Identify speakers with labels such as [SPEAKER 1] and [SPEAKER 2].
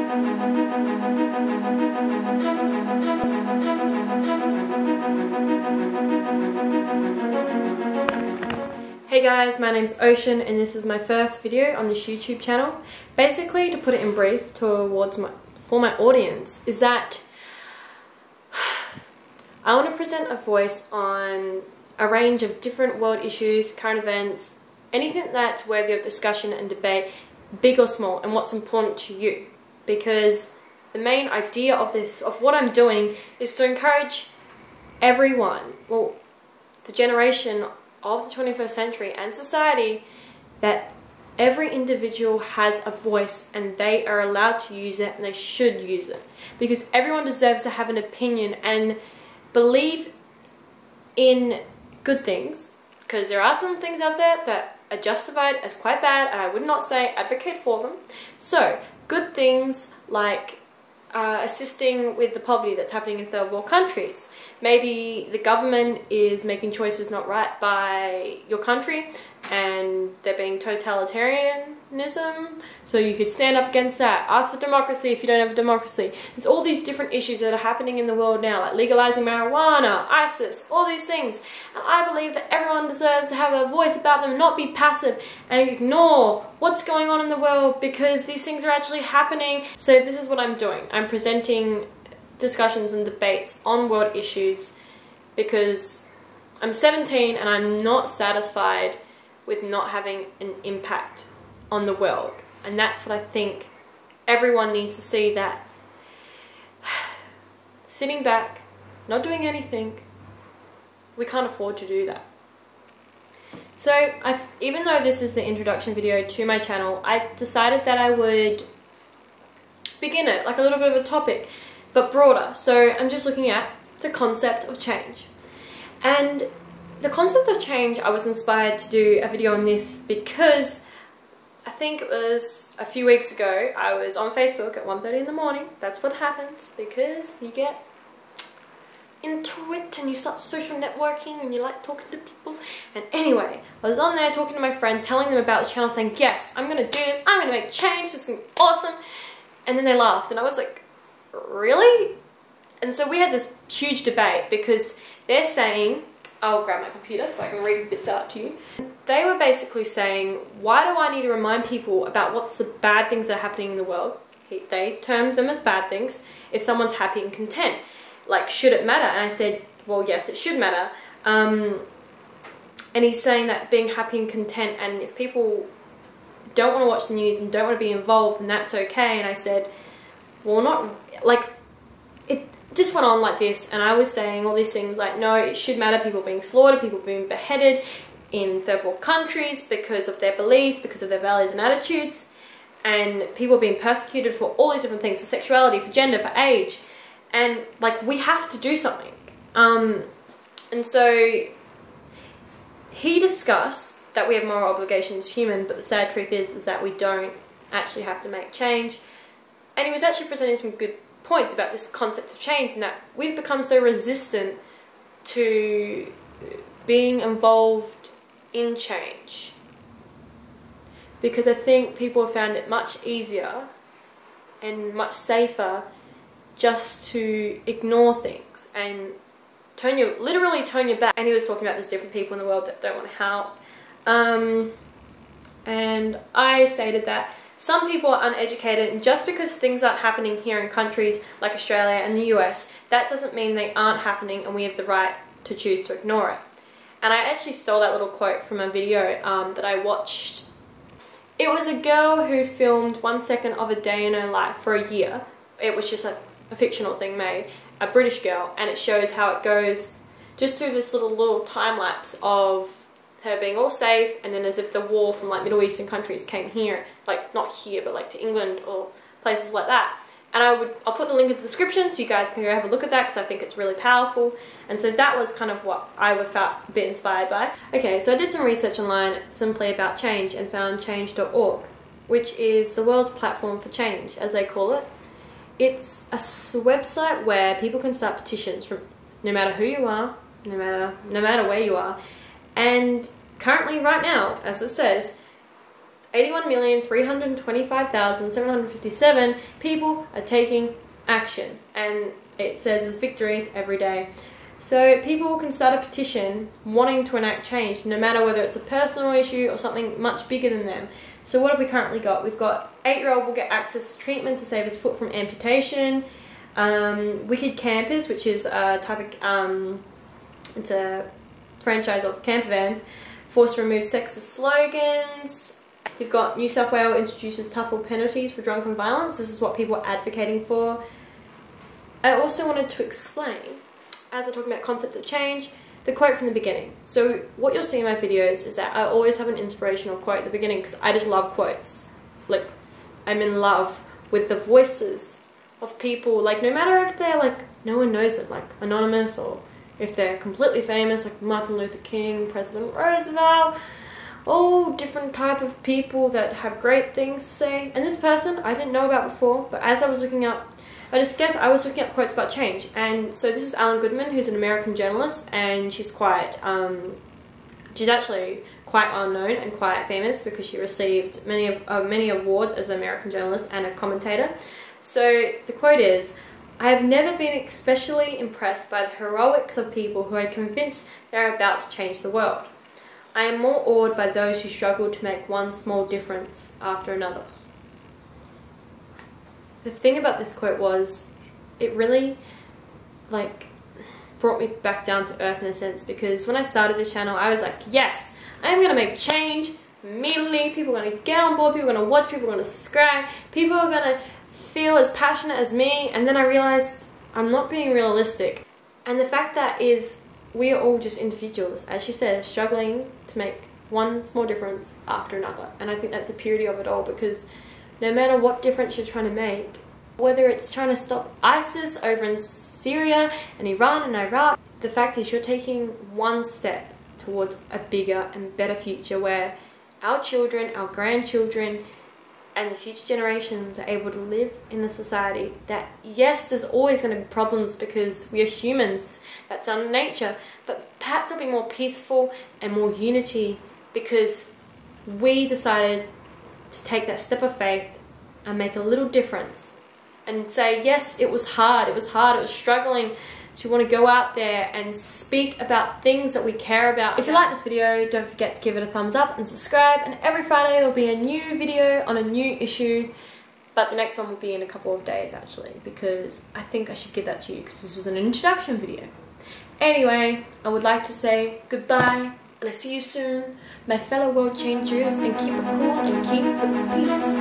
[SPEAKER 1] Hey guys, my name's Ocean and this is my first video on this YouTube channel. Basically, to put it in brief for my audience, is that I want to present a voice on a range of different world issues, current events, anything that's worthy of discussion and debate, big or small, and what's important to you. Because the main idea of what I'm doing, is to encourage everyone, well, the generation of the 21st century and society, that every individual has a voice and they are allowed to use it and they should use it. Because everyone deserves to have an opinion and believe in good things, because there are some things out there that are justified as quite bad and I would not say advocate for them. So, good things like assisting with the poverty that's happening in third world countries. Maybe the government is making choices not right by your country and they're being totalitarianism, so you could stand up against that. Ask for democracy if you don't have a democracy. There's all these different issues that are happening in the world now, like legalizing marijuana, ISIS, all these things. And I believe that everyone deserves to have a voice about them, not be passive and ignore what's going on in the world, because these things are actually happening. So this is what I'm doing. I'm presenting discussions and debates on world issues because I'm 17 and I'm not satisfied with not having an impact on the world. And that's what I think everyone needs to see, that sitting back, not doing anything, we can't afford to do that. So even though this is the introduction video to my channel, I decided that I would begin it like a little bit of a topic, but broader. So I'm just looking at the concept of change. And the concept of change, I was inspired to do a video on this because I think it was a few weeks ago, I was on Facebook at 1:30 in the morning. That's what happens, because you get into it and you start social networking and you like talking to people. And anyway, I was on there talking to my friend, telling them about this channel, saying, yes, I'm going to do this, I'm going to make change, this is going to be awesome. And then they laughed and I was like, really? And so we had this huge debate because they're saying, I'll grab my computer so I can read bits out to you. They were basically saying, why do I need to remind people about what's the bad things that are happening in the world? They termed them as bad things if someone's happy and content. Like, should it matter? And I said, well, yes, it should matter. And he's saying that being happy and content, and if people don't want to watch the news and don't want to be involved, then that's okay. And I said, well, not, like, it just went on like this, and I was saying all these things like, no, it should matter, people being slaughtered, people being beheaded in third world countries because of their beliefs, because of their values and attitudes, and people being persecuted for all these different things, for sexuality, for gender, for age, and like, we have to do something. And so he discussed that we have moral obligations as human, but the sad truth is that we don't actually have to make change. And he was actually presenting some good points about this concept of change, and that we've become so resistant to being involved in change, because I think people have found it much easier and much safer just to ignore things and literally turn your back. And he was talking about there's different people in the world that don't want to help, and I stated that some people are uneducated, and just because things aren't happening here in countries like Australia and the US, that doesn't mean they aren't happening and we have the right to choose to ignore it. And I actually stole that little quote from a video that I watched. It was a girl who filmed 1 second of a day in her life for a year. It was just a fictional thing made, a British girl, and it shows how it goes just through this little time lapse of her being all safe, and then as if the war from like Middle Eastern countries came here, like not here but like to England or places like that. And I'll put the link in the description so you guys can go have a look at that, because I think it's really powerful. And so that was kind of what I felt a bit inspired by. Okay, so I did some research online simply about change and found change.org, which is the world's platform for change, as they call it. It's a website where people can start petitions from no matter who you are, no matter where you are. And currently, right now, as it says, 81,325,757 people are taking action, and it says there's victories every day. So people can start a petition wanting to enact change, no matter whether it's a personal issue or something much bigger than them. So what have we currently got? We've got 8-year-old will get access to treatment to save his foot from amputation. Wicked Campers, which is a type of, it's a franchise of camper vans, forced to remove sexist slogans. You've got New South Wales introduces tougher penalties for drunken violence. This is what people are advocating for. I also wanted to explain, as we're talking about concepts of change, the quote from the beginning. So what you'll see in my videos is that I always have an inspirational quote at the beginning because I just love quotes. Like, I'm in love with the voices of people, like no matter if they're like, no one knows it, like anonymous, or if they're completely famous, like Martin Luther King, President Roosevelt, all different type of people that have great things to say. And this person I didn't know about before, but as I was looking up, I was looking up quotes about change. And so this is Ellen Goodman, who's an American journalist, and she's quite, she's actually quite well known and quite famous because she received many awards as an American journalist and a commentator. So the quote is, "I have never been especially impressed by the heroics of people who are convinced they are about to change the world. I am more awed by those who struggle to make one small difference after another." The thing about this quote was, it really like brought me back down to earth in a sense, because when I started this channel I was like, yes, I'm gonna make change immediately, people are gonna get on board, people are gonna watch, people are gonna subscribe, people are gonna feel as passionate as me. And then I realized I'm not being realistic, and the fact that is we are all just individuals, as she said, struggling to make one small difference after another. And I think that's the purity of it all, because no matter what difference you're trying to make, whether it's trying to stop ISIS over in Syria and Iran and Iraq, the fact is you're taking one step towards a bigger and better future where our children, our grandchildren, and the future generations are able to live in a society that, yes, there's always going to be problems because we are humans, that's our nature, but perhaps it'll be more peaceful and more unity because we decided to take that step of faith and make a little difference and say, yes, it was hard, it was struggling to want to go out there and speak about things that we care about. If you like this video, don't forget to give it a thumbs up and subscribe, and every Friday there'll be a new video on a new issue, but the next one will be in a couple of days actually, because I think I should give that to you because this was an introduction video. Anyway, I would like to say goodbye, and I see you soon, my fellow world changers, and keep it cool and keep the peace.